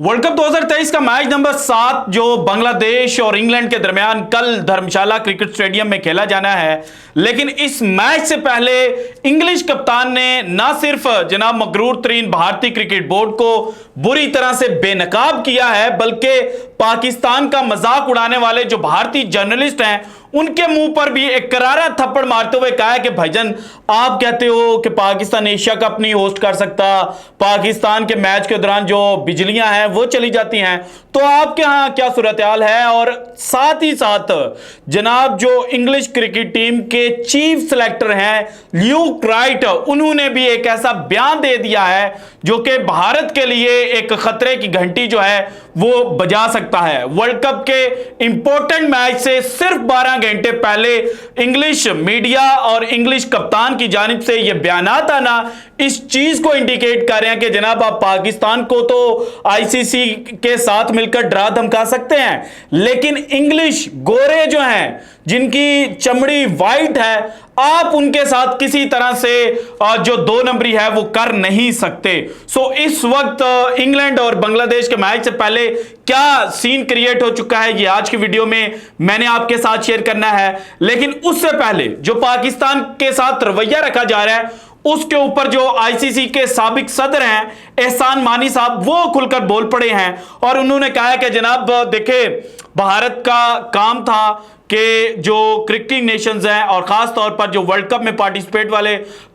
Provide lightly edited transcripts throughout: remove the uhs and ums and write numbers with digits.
World cup 2023 का match number 7 जो बांग्लादेश और इंग्लैंड के दरमियान कल धर्मशाला क्रिकेट स्टेडियम में खेला जाना है। लेकिन इस मैच से पहले इंग्लिश कप्तान ने न सिर्फ जनाब मकरूर तरीन भारतीय क्रिकेट बोर्ड को बुरी तरह से बेनकाब किया है, बल्कि पाकिस्तान का मजाक उड़ाने वाले जो भारतीय जर्नलिस्ट हैं उनके मुंह पर भी एक करारा थप्पड़ मारते हुए कहा है कि भाईजान आप कहते हो कि पाकिस्तान एशिया कप नहीं होस्ट कर सकता, पाकिस्तान के मैच के दौरान जो बिजलियां हैं वो चली जाती हैं, तो आपके यहां क्या सूरत हाल है। और साथ ही साथ जनाब जो इंग्लिश क्रिकेट टीम के चीफ सेलेक्टर हैं ल्यूक राइट, उन्होंने भी एक ऐसा बयान दे दिया है जो कि भारत के लिए एक खतरे की घंटी जो है वो बजा सकता है। वर्ल्ड कप के इंपॉर्टेंट मैच से सिर्फ 12 घंटे पहले इंग्लिश मीडिया और इंग्लिश कप्तान की जानिब से यह बयानात आना इस चीज को इंडिकेट कर रहे हैं कि जनाब आप पाकिस्तान को तो आईसीसी के साथ मिलकर डरा धमका सकते हैं, लेकिन इंग्लिश गोरे जो हैं जिनकी चमड़ी वाइट है, आप उनके साथ किसी तरह से जो 2 नंबरी है वो कर नहीं सकते। सो इस वक्त इंग्लैंड और बांग्लादेश के मैच से पहले क्या सीन क्रिएट हो चुका है ये आज की वीडियो में मैंने आपके साथ शेयर करना है। लेकिन उससे पहले जो पाकिस्तान के साथ रवैया रखा जा रहा है उसके ऊपर जो आईसीसी के साबिक सदर हैं एहसान मानी साहब वो खुलकर बोल पड़े हैं और उन्होंने कहा है कि जनाब देखे भारत का काम था कि जो क्रिकेटिंग नेशंस हैं और ख़ास तौर पर जो वर्ल्ड कप में पार्टिसिपेट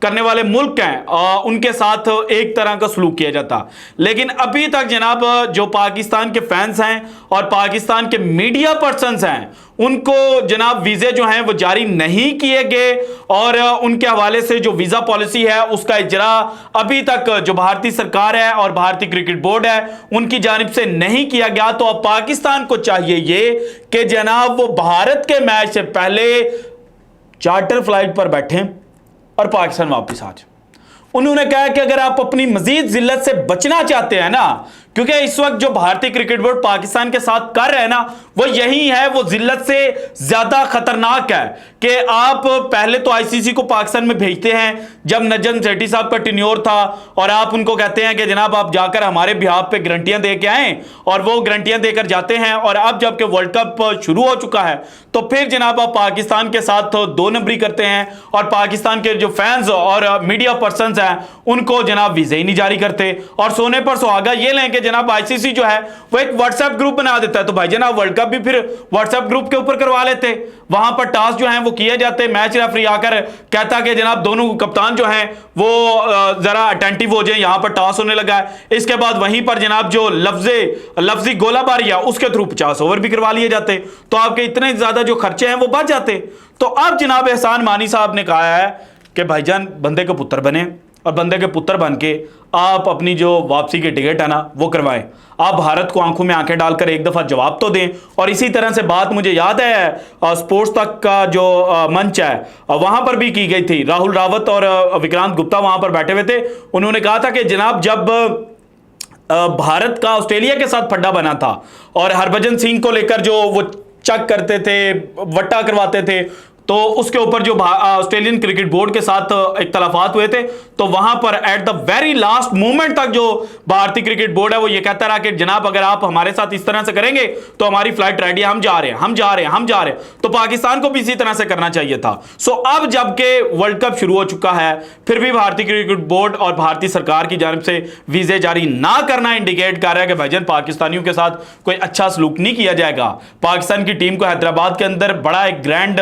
करने वाले मुल्क हैं उनके साथ एक तरह का सलूक किया जाता। लेकिन अभी तक जनाब जो पाकिस्तान के फैंस हैं और पाकिस्तान के मीडिया पर्सन्स हैं उनको जनाब वीज़े जो हैं वो जारी नहीं किए गए और उनके हवाले से जो वीज़ा पॉलिसी है उसका इजरा अभी तक जो भारतीय सरकार है और भारतीय क्रिकेट बोर्ड है उनकी जानिब से नहीं किया गया। तो अब पाकिस्तान को चाहिए ये कि जनाब वो भारत के मैच से पहले चार्टर फ्लाइट पर बैठें और पाकिस्तान वापस आ जाए। उन्होंने कहा कि अगर आप अपनी मजीद जिल्लत से बचना चाहते हैं ना, क्योंकि इस वक्त जो भारतीय क्रिकेट बोर्ड पाकिस्तान के साथ कर रहे हैं ना वो यही है, वो जिल्लत से ज्यादा खतरनाक है कि आप पहले तो आईसीसी को पाकिस्तान में भेजते हैं जब नजम सेठी साहब का टेन्योर था और आप उनको कहते हैं कि जनाब आप जाकर हमारे बिहाफ पे गारंटियां दे के आए और वो गारंटियां देकर जाते हैं। और अब जबकि वर्ल्ड कप शुरू हो चुका है तो फिर जनाब आप पाकिस्तान के साथ 2 नंबरी करते हैं और पाकिस्तान के जो फैंस और मीडिया पर्सन हैं उनको जनाब वीजे ही नहीं जारी करते। और सोने पर सुहागा ये लें कि जनाब आईसीसी जो है वो एक व्हाट्सएप ग्रुप बना देता है, तो भाई जनाब वर्ल्ड कप भी फिर व्हाट्सएप ग्रुप के ऊपर करवा लेते, वहां पर टास्क जो है वो किए जाते, मैच रेफरी आकर कहता कि जनाब दोनों कप्तान जो हैं वो जरा अटेंटिव हो जाए, यहां पर टास्क होने लगा है। इसके बाद वहीं पर जनाब जो लफ्जी गोलाबारी है उसके थ्रू 50 ओवर भी करवा लिए जाते, तो आपके इतने ज्यादा जो खर्चे हैं वो बच जाते। तो अब जनाब एहसान मानी साहब ने कहा है कि भाईजान बंदे के पुत्र बने और बंदे के पुत्र बन के आप अपनी जो वापसी की टिकट है ना वो करवाएं, आप भारत को आंखों में आंखें डालकर एक दफ़ा जवाब तो दें। और इसी तरह से बात मुझे याद है स्पोर्ट्स तक का जो मंच है वहां पर भी की गई थी, राहुल रावत और विक्रांत गुप्ता वहां पर बैठे हुए थे। उन्होंने कहा था कि जनाब जब भारत का ऑस्ट्रेलिया के साथ फड्डा बना था और हरभजन सिंह को लेकर जो वो चक करते थे, वट्टा करवाते थे, तो उसके ऊपर जो ऑस्ट्रेलियन क्रिकेट बोर्ड के साथ इख्तलाफात हुए थे तो वहां पर at the very last moment तक जो भारतीय क्रिकेट बोर्ड है वो ये कहता रहा कि जनाब अगर आप हमारे साथ इस तरह से करेंगे तो हमारी फ्लाइट रेडी है, हम जा रहे हैं, हम जा रहे हैं, हम जा रहे हैं। तो पाकिस्तान को भी इसी तरह से करना चाहिए था। सो अब जबकि वर्ल्ड कप शुरू हो चुका है फिर भी भारतीय क्रिकेट बोर्ड और भारतीय सरकार की जानिब से वीजे जारी ना करना इंडिकेट कर रहा है कि भाईजान पाकिस्तानियों के साथ कोई अच्छा सलूक नहीं किया जाएगा। पाकिस्तान की टीम को हैदराबाद के अंदर बड़ा एक ग्रैंड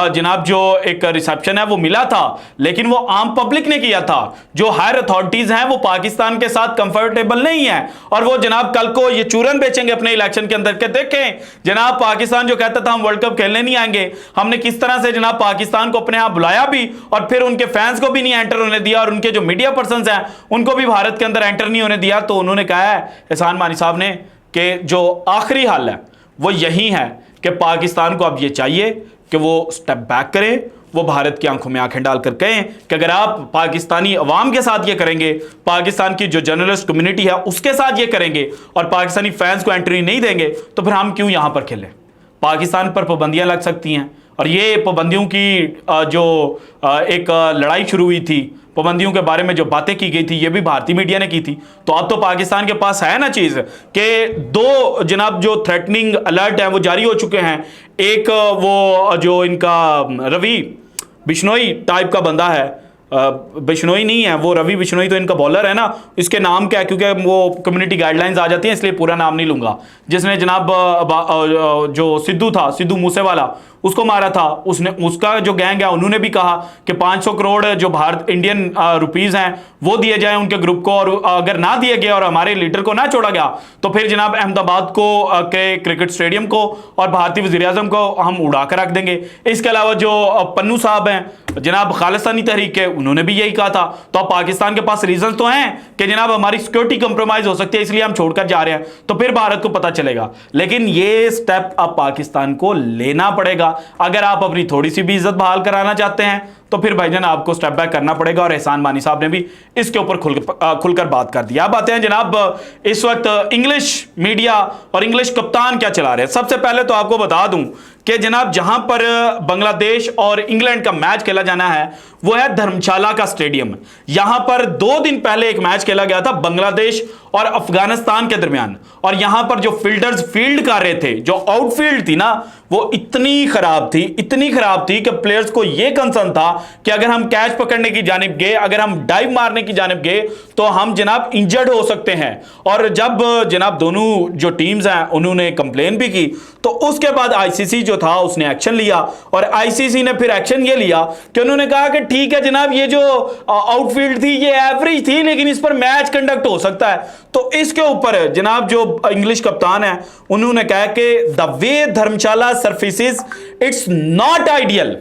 जनाब जो एक रिसेप्शन है वो मिला था, लेकिन वो आम पब्लिक ने किया था। जो हायर अथॉरिटीज हैं वो पाकिस्तान के साथ कंफर्टेबल नहीं है और वो जनाब कल को ये चूरन बेचेंगे अपने इलेक्शन के अंदर के देखें जनाब पाकिस्तान जो कहता था हम वर्ल्ड कप खेलने नहीं आएंगे, हमने किस तरह से जनाब पाकिस्तान को अपने यहां बुलाया भी और फिर उनके फैंस को भी नहीं एंटर होने दिया और उनके जो मीडिया पर्सन हैं उनको भी भारत के अंदर एंटर नहीं होने दिया। तो उन्होंने कहा है एहसान मानी साहब ने कि जो आखिरी हल है वो यही है कि पाकिस्तान को अब ये चाहिए कि वो स्टेप बैक करें, वो भारत की आंखों में आंखें डालकर कहें कि अगर आप पाकिस्तानी अवाम के साथ ये करेंगे, पाकिस्तान की जो जर्नलिस्ट कम्युनिटी है उसके साथ ये करेंगे और पाकिस्तानी फैंस को एंट्री नहीं देंगे तो फिर हम क्यों यहां पर खेलें। पाकिस्तान पर पाबंदियां लग सकती हैं और ये पाबंदियों की जो एक लड़ाई शुरू हुई थी पाबंदियों के बारे में जो बातें की गई थी ये भी भारतीय मीडिया ने की थी। तो अब तो पाकिस्तान के पास है ना चीज कि दो जनाब जो थ्रेटनिंग अलर्ट है वो जारी हो चुके हैं। एक वो जो इनका रवि बिश्नोई टाइप का बंदा है, बिश्नोई नहीं है वो, रवि बिश्नोई तो इनका बॉलर है ना, इसके नाम क्या है क्योंकि वो कम्युनिटी गाइडलाइंस आ जाती हैं इसलिए पूरा नाम नहीं लूंगा, जिसने जनाब जो सिद्धू था, सिद्धू मूसेवाला, उसको मारा था, उसने उसका जो गैंग है उन्होंने भी कहा कि 500 करोड़ जो भारत इंडियन रुपीस हैं वो दिए जाएं उनके ग्रुप को, और अगर ना दिए गए और हमारे लीडर को ना छोड़ा गया तो फिर जनाब अहमदाबाद को के क्रिकेट स्टेडियम को और भारतीय वज़ीर-ए-आज़म को हम उड़ा कर रख देंगे। इसके अलावा जो पन्नू साहब हैं जनाब खालिस्तानी तहरीक के, उन्होंने भी यही कहा था। तो अब पाकिस्तान के पास रीजन तो हैं कि जनाब हमारी सिक्योरिटी कंप्रोमाइज हो सकती है इसलिए हम छोड़कर जा रहे हैं, तो फिर भारत को पता चलेगा। लेकिन ये स्टेप अब पाकिस्तान को लेना पड़ेगा। अगर आप अपनी थोड़ी सी भी इज्जत बहाल कराना चाहते हैं तो फिर भाईजान आपको स्टेप बैक करना पड़ेगा, और एहसान मानी साहब ने भी इसके ऊपर खुलकर बात कर दी। अब आते हैं जनाब इस वक्त इंग्लिश मीडिया और इंग्लिश कप्तान क्या चला रहे हैं। सबसे पहले तो आपको बता दूं कि जनाब जहां पर बांग्लादेश और इंग्लैंड का मैच खेला जाना है वो है धर्मशाला का स्टेडियम। यहां पर 2 दिन पहले एक मैच खेला गया था बांग्लादेश और अफगानिस्तान के दरमियान, और यहां पर जो फील्डर्स फील्ड कर रहे थे, जो आउटफील्ड थी ना, वो इतनी खराब थी कि प्लेयर्स को यह कंसर्न था कि अगर हम कैच पकड़ने की जानिब गए, अगर हम डाइव मारने की जानिब गए तो हम जनाब इंजर्ड हो सकते हैं। और जब जनाब दोनों जो टीम्स हैं उन्होंने कंप्लेन भी की तो उसके बाद आईसीसी जो था उसने एक्शन लिया, और आईसीसी ने फिर एक्शन ये लिया कि उन्होंने कहा कि ठीक है जनाब ये जो आउटफील्ड थी ये एवरेज थी लेकिन इस पर मैच कंडक्ट हो सकता है। तो इसके ऊपर जनाब जो इंग्लिश कप्तान है उन्होंने कहा कि the way Dharamshala surfaces it's not ideal,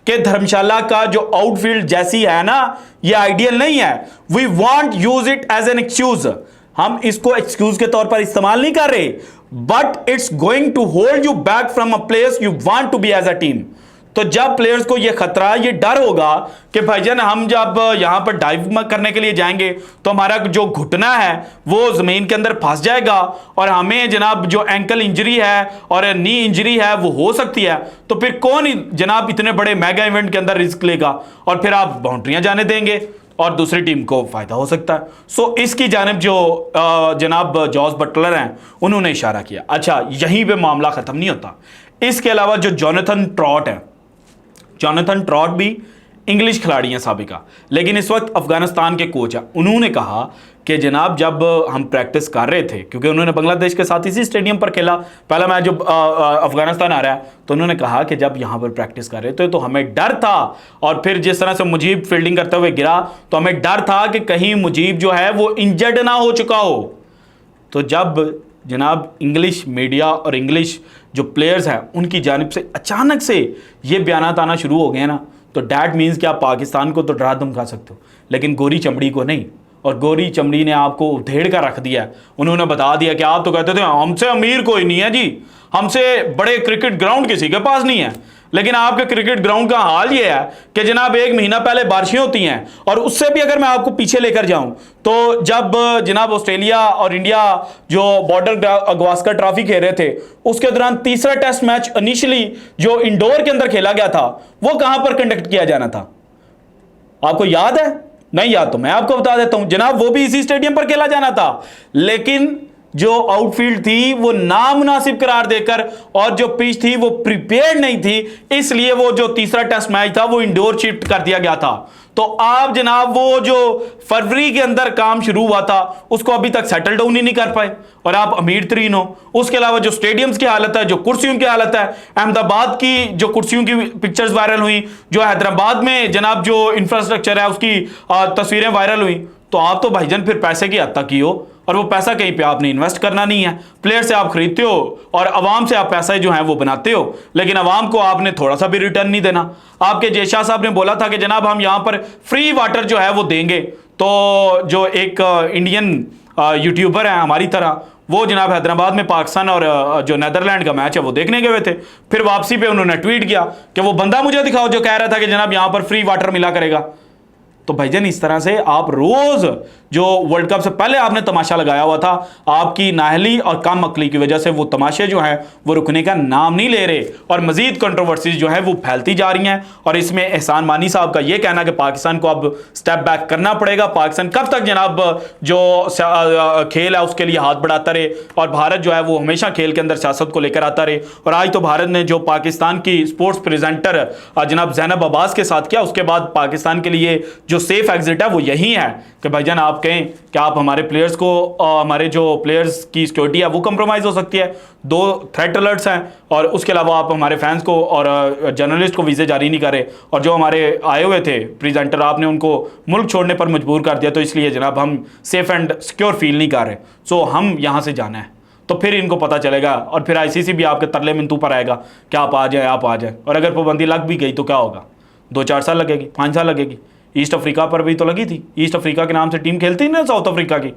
कि धर्मशाला का जो आउटफील्ड जैसी है ना ये आइडियल नहीं है। We want use it as an excuse, हम इसको एक्सक्यूज के तौर पर इस्तेमाल नहीं कर रहे, but it's going to hold you back from a place you want to be as a team. तो जब प्लेयर्स को ये खतरा, ये डर होगा कि भाईजान हम जब यहां पर डाइव करने के लिए जाएंगे तो हमारा जो घुटना है वो जमीन के अंदर फंस जाएगा और हमें जनाब जो एंकल इंजरी है और नी इंजरी है वो हो सकती है, तो फिर कौन जनाब इतने बड़े मेगा इवेंट के अंदर रिस्क लेगा, और फिर आप बाउंड्रियां जाने देंगे और दूसरी टीम को फायदा हो सकता है। सो इसकी जानिब जो जनाब जॉस बटलर हैं उन्होंने इशारा किया। अच्छा, यहीं पे मामला खत्म नहीं होता। इसके अलावा जो जोनाथन ट्रॉट है, जोनाथन ट्रॉट भी इंग्लिश खिलाड़ी हैं साबिका, लेकिन इस वक्त अफगानिस्तान के कोच हैं। उन्होंने कहा कि जनाब जब हम प्रैक्टिस कर रहे थे, क्योंकि उन्होंने बांग्लादेश के साथ इसी स्टेडियम पर खेला पहला मैच जो अफगानिस्तान आ रहा है, तो उन्होंने कहा कि जब यहाँ पर प्रैक्टिस कर रहे थे तो हमें डर था, और फिर जिस तरह से मुजीब फील्डिंग करते हुए गिरा तो हमें डर था कि कहीं मुजीब जो है वो इंजर्ड ना हो चुका हो। तो जब जनाब इंग्लिश मीडिया और इंग्लिश जो प्लेयर्स हैं उनकी जानिब से अचानक से ये बयानात आना शुरू हो गए ना, तो डैट मीन्स कि आप पाकिस्तान को तो डरा धमका सकते हो लेकिन गोरी चमड़ी को नहीं। और गोरी चमड़ी ने आपको उधेड़ कर रख दिया। उन्होंने बता दिया कि आप तो कहते थे हमसे अमीर कोई नहीं है जी, हमसे बड़े क्रिकेट ग्राउंड किसी के पास नहीं है, लेकिन आपके क्रिकेट ग्राउंड का हाल ये है कि जनाब 1 महीना पहले बारिशें होती हैं, और उससे भी अगर मैं आपको पीछे लेकर जाऊं तो जब जनाब ऑस्ट्रेलिया और इंडिया जो बॉर्डर गावस्कर ट्रॉफी खेल रहे थे उसके दौरान तीसरा टेस्ट मैच इनिशियली जो इंडोर के अंदर खेला गया था वो कहां पर कंडक्ट किया जाना था, आपको याद है? नहीं याद तो मैं आपको बता देता हूं जनाब, वो भी इसी स्टेडियम पर खेला जाना था, लेकिन जो आउटफील्ड थी वो नामुनासिब करार देकर और जो पिच थी वो प्रिपेयर्ड नहीं थी, इसलिए वो जो तीसरा टेस्ट मैच था वो इंडोर शिफ्ट कर दिया गया था। तो आप जनाब वो जो फरवरी के अंदर काम शुरू हुआ था उसको अभी तक सेटल डाउन ही नहीं कर पाए, और आप अमीर तरीन हो। उसके अलावा जो स्टेडियम्स की हालत है, जो कुर्सियों की हालत है, अहमदाबाद की जो कुर्सियों की पिक्चर्स वायरल हुई, जो हैदराबाद में जनाब जो इंफ्रास्ट्रक्चर है उसकी तस्वीरें वायरल हुई, तो आप तो भाईजान फिर पैसे की हद तक ही हो, और वो पैसा कहीं पे आपने इन्वेस्ट करना नहीं है। प्लेयर से आप खरीदते हो और अवाम से आप पैसा जो है वो बनाते हो, लेकिन अवाम को आपने थोड़ा सा भी रिटर्न नहीं देना। आपके जयशाह साहब ने बोला था कि जनाब हम यहाँ पर फ्री वाटर जो है वो देंगे, तो जो एक इंडियन यूट्यूबर है हमारी तरह, वो जनाब हैदराबाद में पाकिस्तान और जो नेदरलैंड का मैच है वो देखने गए हुए थे, फिर वापसी पे उन्होंने ट्वीट किया कि वो बंदा मुझे दिखाओ जो कह रहा था कि जनाब यहाँ पर फ्री वाटर मिला करेगा। तो भाईजान इस तरह से आप रोज जो वर्ल्ड कप से पहले आपने तमाशा लगाया हुआ था, आपकी नाहली और कम अक्ली की वजह से वो तमाशे जो हैं वो रुकने का नाम नहीं ले रहे और मजीद कंट्रोवर्सीज जो है वो फैलती जा रही हैं। और इसमें एहसान मानी साहब का ये कहना कि पाकिस्तान को अब स्टेप बैक करना पड़ेगा, पाकिस्तान कब तक जनाब जो खेल है उसके लिए हाथ बढ़ाता रहे और भारत जो है वो हमेशा खेल के अंदर सियासत को लेकर आता रहे। और आज तो भारत ने जो पाकिस्तान की स्पोर्ट्स प्रेजेंटर जनाब ज़ैनब अब्बास के साथ किया, उसके बाद पाकिस्तान के लिए जो सेफ एग्जिट है वो यही है कि भाईजान आप कहें कि आप हमारे प्लेयर्स को, हमारे जो प्लेयर्स की सिक्योरिटी है वो कंप्रोमाइज़ हो सकती है। 2 थ्रेट अलर्ट्स हैं और उसके अलावा आप हमारे फैंस को और जर्नलिस्ट को वीज़े जारी नहीं कर रहे और जो हमारे आए हुए थे प्रेजेंटर आपने उनको मुल्क छोड़ने पर मजबूर कर दिया। तो इसलिए जनाब हम सेफ एंड सिक्योर फील नहीं कर रहे, सो हम यहाँ से जाना है। तो फिर इनको पता चलेगा और फिर आईसीसी भी आपके तरले मिनतू पर आएगा कि आप आ जाए, आप आ जाए। और अगर पाबंदी लग भी गई तो क्या होगा? 2-4 साल लगेगी, 5 साल लगेगी। ईस्ट अफ्रीका पर भी तो लगी थी, ईस्ट अफ्रीका के नाम से टीम खेलती थी ना साउथ अफ्रीका की।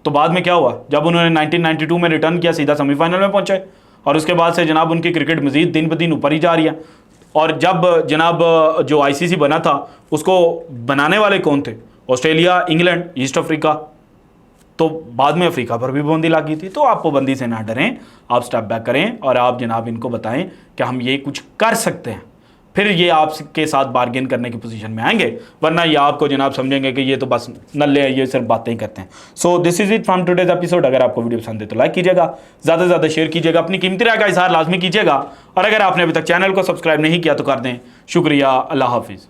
तो बाद में क्या हुआ? जब उन्होंने 1992 में रिटर्न किया, सीधा सेमीफाइनल में पहुंचे और उसके बाद से जनाब उनकी क्रिकेट मजीद दिन ब दिन ऊपर ही जा रही है। और जब जनाब जो आईसीसी बना था उसको बनाने वाले कौन थे? Australia, England, east Africa. तो बाद में अफ्रीका पर भी पाबंदी लगी थी। तो आप पाबंदी से ना डरें, आप स्टेप बैक करें और आप जनाब इनको बताएं कि हम ये कुछ कर सकते हैं, फिर ये आपके साथ बार्गेन करने की पोजीशन में आएंगे। वरना ये आपको जनाब समझेंगे कि ये तो बस नल्ले हैं, ये सिर्फ बातें ही करते हैं। So this is it from today's episode. अगर आपको वीडियो पसंद है तो लाइक कीजिएगा, ज़्यादा से ज़्यादा शेयर कीजिएगा, अपनी कीमती राय का इजहार लाजमी कीजिएगा और अगर आपने अभी तक चैनल को सब्सक्राइब नहीं किया तो कर दें। शुक्रिया, अल्लाह हाफिज़।